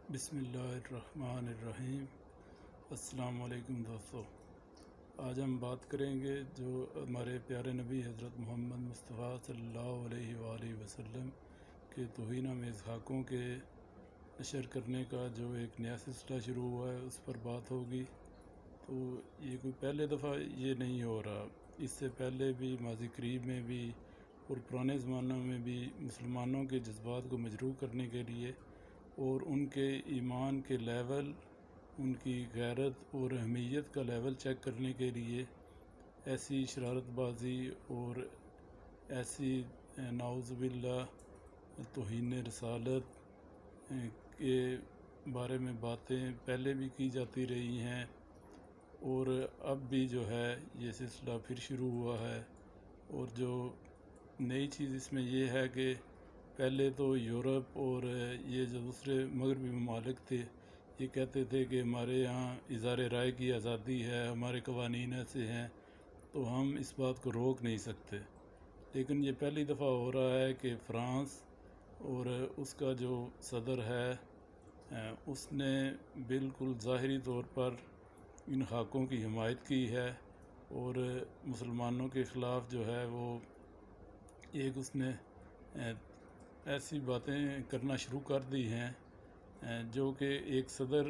بسم اللہ الرحمن الرحیم۔ السلام علیکم دوستو، آج ہم بات کریں گے جو ہمارے پیارے نبی حضرت محمد مصطفیٰ صلی اللہ علیہ وآلہ وسلم کے توہین آمیز خاکوں کے نشر کرنے کا جو ایک نیا سلسلہ شروع ہوا ہے اس پر بات ہوگی۔ تو یہ کوئی پہلے دفعہ یہ نہیں ہو رہا، اس سے پہلے بھی ماضی قریب میں بھی اور پرانے زمانوں میں بھی مسلمانوں کے جذبات کو مجروح کرنے کے لیے اور ان کے ایمان کے لیول، ان کی غیرت اور اہمیت کا لیول چیک کرنے کے لیے ایسی شرارت بازی اور ایسی نعوذ باللہ توہین رسالت کے بارے میں باتیں پہلے بھی کی جاتی رہی ہیں، اور اب بھی جو ہے یہ سلسلہ پھر شروع ہوا ہے۔ اور جو نئی چیز اس میں یہ ہے کہ پہلے تو یورپ اور یہ جو دوسرے مغربی ممالک تھے یہ کہتے تھے کہ ہمارے یہاں اظہار رائے کی آزادی ہے، ہمارے قوانین ایسے ہیں تو ہم اس بات کو روک نہیں سکتے۔ لیکن یہ پہلی دفعہ ہو رہا ہے کہ فرانس اور اس کا جو صدر ہے اس نے بالکل ظاہری طور پر ان خاکوں کی حمایت کی ہے، اور مسلمانوں کے خلاف جو ہے وہ ایک اس نے ایسی باتیں کرنا شروع کر دی ہیں جو کہ ایک صدر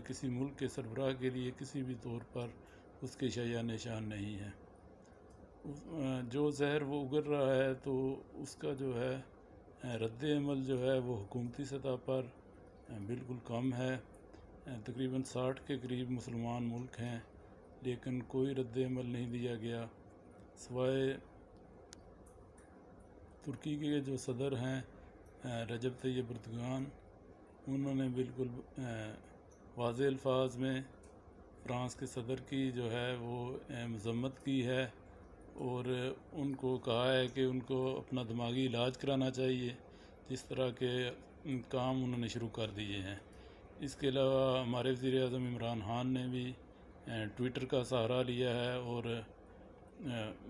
کسی ملک کے سربراہ کے لیے کسی بھی طور پر اس کے شایع نشان نہیں ہے۔ جو زہر وہ اگل رہا ہے تو اس کا جو ہے رد عمل جو ہے وہ حکومتی سطح پر بالکل کم ہے۔ تقریباً 60 کے قریب مسلمان ملک ہیں لیکن کوئی رد عمل نہیں دیا گیا، سوائے ترکی کے جو صدر ہیں رجب طیب اردگان، انہوں نے بالکل واضح الفاظ میں فرانس کے صدر کی جو ہے وہ مذمت کی ہے، اور ان کو کہا ہے کہ ان کو اپنا دماغی علاج کرانا چاہیے، جس طرح کے کام انہوں نے شروع کر دیے ہیں۔ اس کے علاوہ ہمارے وزیر اعظم عمران خان نے بھی ٹویٹر کا سہارا لیا ہے اور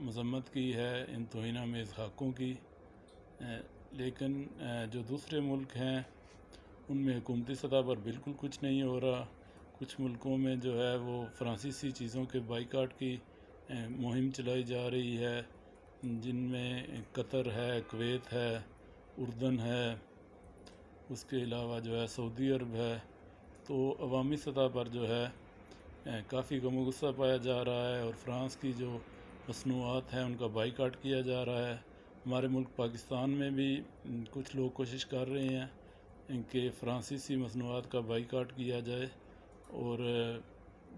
مذمت کی ہے ان توہین آمیز خاکوں کی۔ لیکن جو دوسرے ملک ہیں ان میں حکومتی سطح پر بالکل کچھ نہیں ہو رہا۔ کچھ ملکوں میں جو ہے وہ فرانسیسی چیزوں کے بائیکاٹ کی مہم چلائی جا رہی ہے، جن میں قطر ہے، کویت ہے، اردن ہے، اس کے علاوہ جو ہے سعودی عرب ہے۔ تو عوامی سطح پر جو ہے کافی غم و غصہ پایا جا رہا ہے، اور فرانس کی جو مصنوعات ہیں ان کا بائیکاٹ کیا جا رہا ہے۔ ہمارے ملک پاکستان میں بھی کچھ لوگ کوشش کر رہے ہیں کہ فرانسیسی مصنوعات کا بائیکاٹ کیا جائے، اور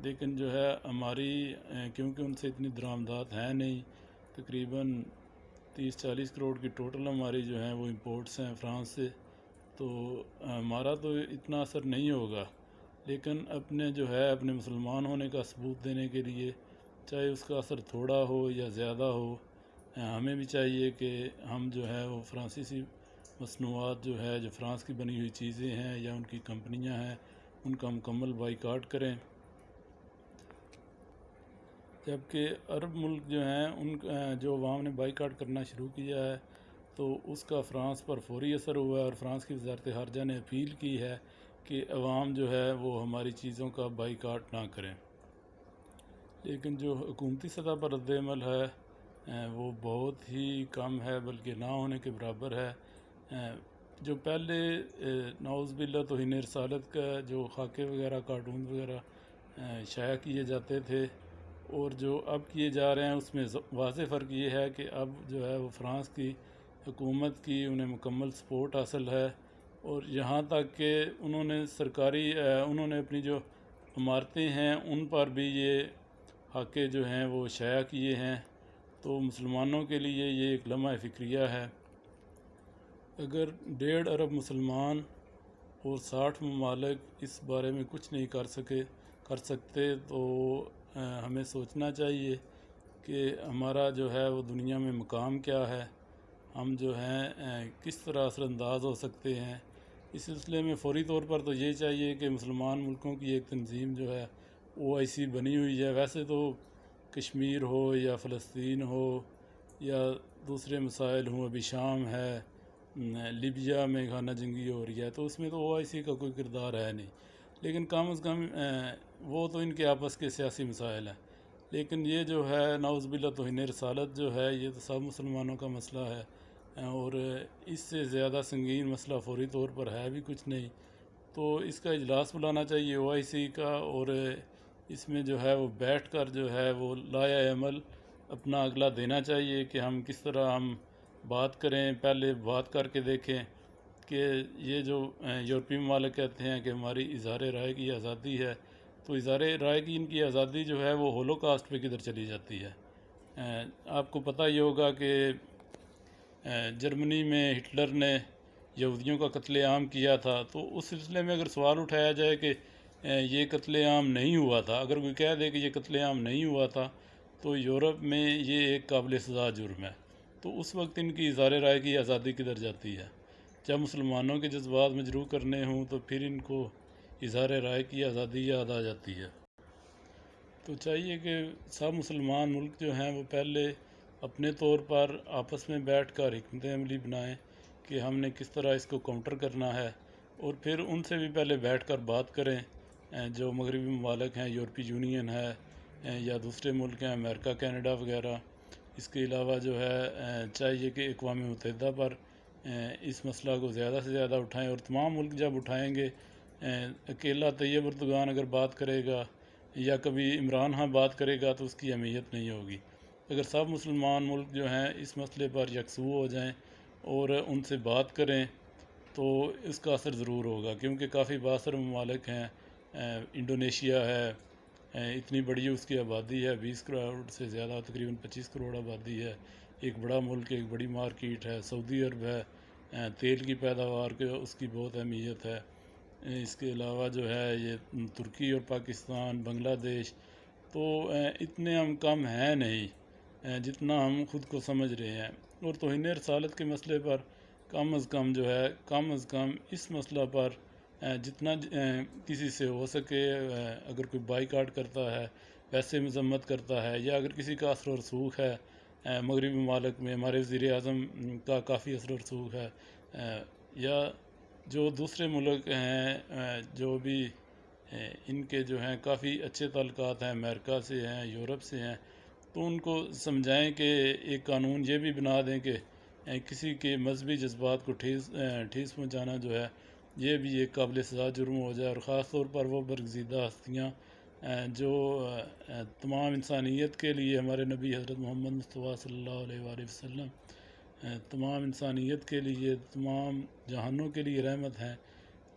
لیکن جو ہے ہماری کیونکہ ان سے اتنی درآمدات ہیں نہیں، تقریباً 30-40 کروڑ کی ٹوٹل ہماری جو ہیں وہ امپورٹس ہیں فرانس سے، تو ہمارا تو اتنا اثر نہیں ہوگا۔ لیکن اپنے جو ہے اپنے مسلمان ہونے کا ثبوت دینے کے لیے، چاہے اس کا اثر تھوڑا ہو یا زیادہ ہو، ہمیں بھی چاہیے کہ ہم جو ہے وہ فرانسیسی مصنوعات جو ہے جو فرانس کی بنی ہوئی چیزیں ہیں یا ان کی کمپنیاں ہیں ان کا مکمل بائیکاٹ کریں۔ جبکہ عرب ملک جو ہیں ان جو عوام نے بائیکاٹ کرنا شروع کیا ہے تو اس کا فرانس پر فوری اثر ہوا ہے، اور فرانس کی وزارت خارجہ نے اپیل کی ہے کہ عوام جو ہے وہ ہماری چیزوں کا بائیکاٹ نہ کریں۔ لیکن جو حکومتی سطح پر رد عمل ہے وہ بہت ہی کم ہے، بلکہ نہ ہونے کے برابر ہے۔ جو پہلے نعوذ باللہ توہین رسالت کا جو خاکے وغیرہ، کارٹون وغیرہ شائع کیے جاتے تھے اور جو اب کیے جا رہے ہیں، اس میں واضح فرق یہ ہے کہ اب جو ہے وہ فرانس کی حکومت کی انہیں مکمل سپورٹ حاصل ہے، اور یہاں تک کہ انہوں نے اپنی جو عمارتیں ہیں ان پر بھی یہ خاکے جو ہیں وہ شائع کیے ہیں۔ تو مسلمانوں کے لیے یہ ایک لمحہ فکریہ ہے۔ اگر 1.5 ارب مسلمان اور 60 ممالک اس بارے میں کچھ نہیں کر سکتے تو ہمیں سوچنا چاہیے کہ ہمارا جو ہے وہ دنیا میں مقام کیا ہے، ہم جو ہیں کس طرح اثر انداز ہو سکتے ہیں۔ اس سلسلے میں فوری طور پر تو یہ چاہیے کہ مسلمان ملکوں کی ایک تنظیم جو ہے OIC بنی ہوئی ہے۔ ویسے تو کشمیر ہو یا فلسطین ہو یا دوسرے مسائل ہوں، ابھی شام ہے، لیبیا میں خانہ جنگی ہو رہی ہے، تو اس میں تو OIC کا کوئی کردار ہے نہیں، لیکن کم از کم وہ تو ان کے آپس کے سیاسی مسائل ہیں۔ لیکن یہ جو ہے نعوذ باللہ توہین رسالت جو ہے، یہ تو سب مسلمانوں کا مسئلہ ہے، اور اس سے زیادہ سنگین مسئلہ فوری طور پر ہے بھی کچھ نہیں۔ تو اس کا اجلاس بلانا چاہیے OIC کا، اور اس میں جو ہے وہ بیٹھ کر جو ہے وہ لائحہ عمل اپنا اگلا دینا چاہیے کہ ہم کس طرح ہم بات کریں۔ پہلے بات کر کے دیکھیں کہ یہ جو یورپی ممالک کہتے ہیں کہ ہماری اظہار رائے کی آزادی ہے، تو اظہار رائے کی ان کی آزادی جو ہے وہ ہولوکاسٹ پہ کدھر چلی جاتی ہے۔ آپ کو پتہ ہی ہوگا کہ جرمنی میں ہٹلر نے یہودیوں کا قتل عام کیا تھا، تو اس سلسلے میں اگر سوال اٹھایا جائے کہ یہ قتل عام نہیں ہوا تھا، اگر کوئی کہہ دے کہ یہ قتل عام نہیں ہوا تھا، تو یورپ میں یہ ایک قابل سزا جرم ہے۔ تو اس وقت ان کی اظہار رائے کی آزادی کدھر جاتی ہے؟ جب مسلمانوں کے جذبات مجروح کرنے ہوں تو پھر ان کو اظہار رائے کی آزادی یاد آ جاتی ہے۔ تو چاہیے کہ سب مسلمان ملک جو ہیں وہ پہلے اپنے طور پر آپس میں بیٹھ کر حکمت عملی بنائیں کہ ہم نے کس طرح اس کو کاؤنٹر کرنا ہے، اور پھر ان سے بھی پہلے بیٹھ کر بات کریں، جو مغربی ممالک ہیں، یورپی یونین ہے یا دوسرے ملک ہیں، امریکہ، کینیڈا وغیرہ۔ اس کے علاوہ جو ہے چاہیے کہ اقوام متحدہ پر اس مسئلہ کو زیادہ سے زیادہ اٹھائیں، اور تمام ملک جب اٹھائیں گے، اکیلا طیب اردگان اگر بات کرے گا یا کبھی عمران خان بات کرے گا تو اس کی اہمیت نہیں ہوگی۔ اگر سب مسلمان ملک جو ہیں اس مسئلے پر یکسو ہو جائیں اور ان سے بات کریں تو اس کا اثر ضرور ہوگا، کیونکہ کافی بااثر ممالک ہیں۔ انڈونیشیا ہے، اتنی بڑی اس کی آبادی ہے، 20 کروڑ سے زیادہ، تقریباً 25 کروڑ آبادی ہے، ایک بڑا ملک، ایک بڑی مارکیٹ ہے۔ سعودی عرب ہے، تیل کی پیداوار کے اس کی بہت اہمیت ہے۔ اس کے علاوہ جو ہے یہ ترکی اور پاکستان، بنگلہ دیش، تو اتنے ہم کم ہیں نہیں جتنا ہم خود کو سمجھ رہے ہیں۔ اور توہین رسالت کے مسئلے پر کم از کم جو ہے، کم از کم اس مسئلہ پر جتنا کسی سے ہو سکے، اگر کوئی بائیکاٹ کرتا ہے، پیسے مذمت کرتا ہے، یا اگر کسی کا اثر و رسوخ ہے مغربی ممالک میں، ہمارے وزیر اعظم کا کافی اثر و رسوخ ہے، یا جو دوسرے ملک ہیں جو بھی ان کے جو ہیں کافی اچھے تعلقات ہیں، امریکہ سے ہیں، یورپ سے ہیں، تو ان کو سمجھائیں کہ ایک قانون یہ بھی بنا دیں کہ کسی کے مذہبی جذبات کو ٹھیس پہنچانا جو ہے یہ بھی ایک قابل سزا جرم ہو جائے، اور خاص طور پر وہ برگزیدہ ہستیاں جو تمام انسانیت کے لیے، ہمارے نبی حضرت محمد مصطفیٰ صلی اللہ علیہ وآلہ وسلم تمام انسانیت کے لیے، تمام جہانوں کے لیے رحمت ہیں،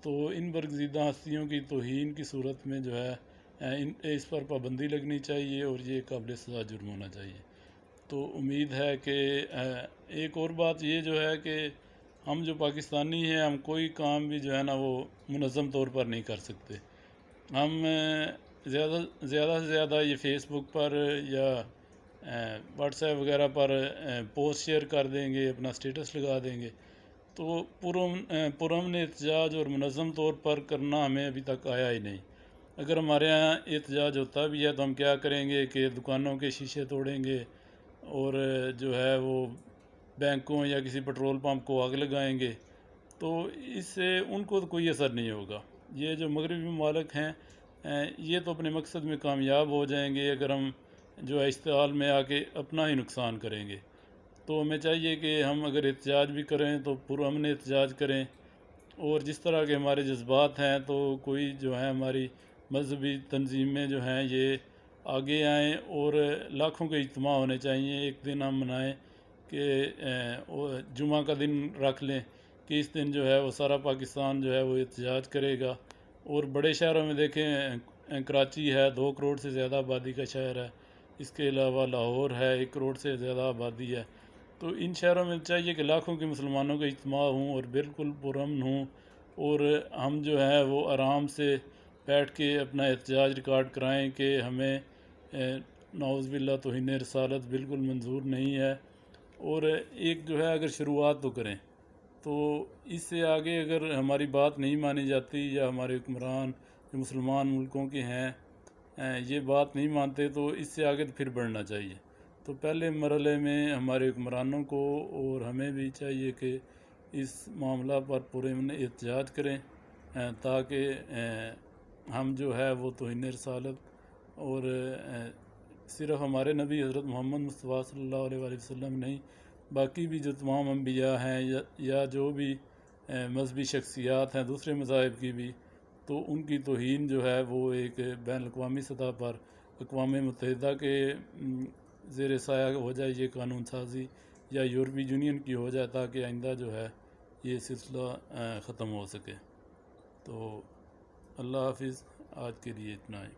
تو ان برگزیدہ ہستیوں کی توہین کی صورت میں جو ہے اس پر پابندی لگنی چاہیے، اور یہ قابل سزا جرم ہونا چاہیے۔ تو امید ہے کہ ایک اور بات یہ جو ہے کہ ہم جو پاکستانی ہیں، ہم کوئی کام بھی جو ہے نا وہ منظم طور پر نہیں کر سکتے۔ ہم زیادہ سے زیادہ یہ فیس بک پر یا واٹس ایپ وغیرہ پر پوسٹ شیئر کر دیں گے، اپنا سٹیٹس لگا دیں گے، تو پرامن احتجاج اور منظم طور پر کرنا ہمیں ابھی تک آیا ہی نہیں۔ اگر ہمارے یہاں احتجاج ہوتا بھی ہے تو ہم کیا کریں گے کہ دکانوں کے شیشے توڑیں گے، اور جو ہے وہ بینکوں یا کسی پٹرول پمپ کو آگ لگائیں گے، تو اس سے ان کو تو کوئی اثر نہیں ہوگا۔ یہ جو مغربی ممالک ہیں یہ تو اپنے مقصد میں کامیاب ہو جائیں گے اگر ہم جو ہے اشتعال میں آ کے اپنا ہی نقصان کریں گے۔ تو ہمیں چاہیے کہ ہم اگر احتجاج بھی کریں تو پرامن احتجاج کریں، اور جس طرح کے ہمارے جذبات ہیں تو کوئی جو ہے ہماری مذہبی تنظیمیں جو ہیں یہ آگے آئیں، اور لاکھوں کے اجتماع ہونے چاہیے۔ ایک دن ہم منائیں کہ جمعہ کا دن رکھ لیں کہ اس دن جو ہے وہ سارا پاکستان جو ہے وہ احتجاج کرے گا، اور بڑے شہروں میں دیکھیں کراچی ہے، 2 کروڑ سے زیادہ آبادی کا شہر ہے، اس کے علاوہ لاہور ہے، 1 کروڑ سے زیادہ آبادی ہے، تو ان شہروں میں چاہیے کہ لاکھوں کے مسلمانوں کا اجتماع ہوں اور بالکل پرامن ہوں، اور ہم جو ہے وہ آرام سے بیٹھ کے اپنا احتجاج ریکارڈ کرائیں کہ ہمیں نعوذ باللہ توہین رسالت بالکل منظور نہیں ہے، اور ایک جو ہے اگر شروعات تو کریں۔ تو اس سے آگے اگر ہماری بات نہیں مانی جاتی، یا ہمارے حکمران جو مسلمان ملکوں کے ہیں یہ بات نہیں مانتے، تو اس سے آگے تو پھر بڑھنا چاہیے۔ تو پہلے مرحلے میں ہمارے حکمرانوں کو اور ہمیں بھی چاہیے کہ اس معاملہ پر پورے احتجاج کریں تاکہ ہم جو ہے وہ توہین رسالت اور صرف ہمارے نبی حضرت محمد مصطفیٰ صلی اللہ علیہ وآلہ وسلم نہیں، باقی بھی جو تمام انبیاء ہیں یا جو بھی مذہبی شخصیات ہیں دوسرے مذاہب کی بھی، تو ان کی توہین جو ہے وہ ایک بین الاقوامی سطح پر اقوام متحدہ کے زیر سایہ ہو جائے یہ قانون سازی، یا یورپی یونین کی ہو جائے، تاکہ آئندہ جو ہے یہ سلسلہ ختم ہو سکے۔ تو اللہ حافظ، آج کے لیے اتنا ہے۔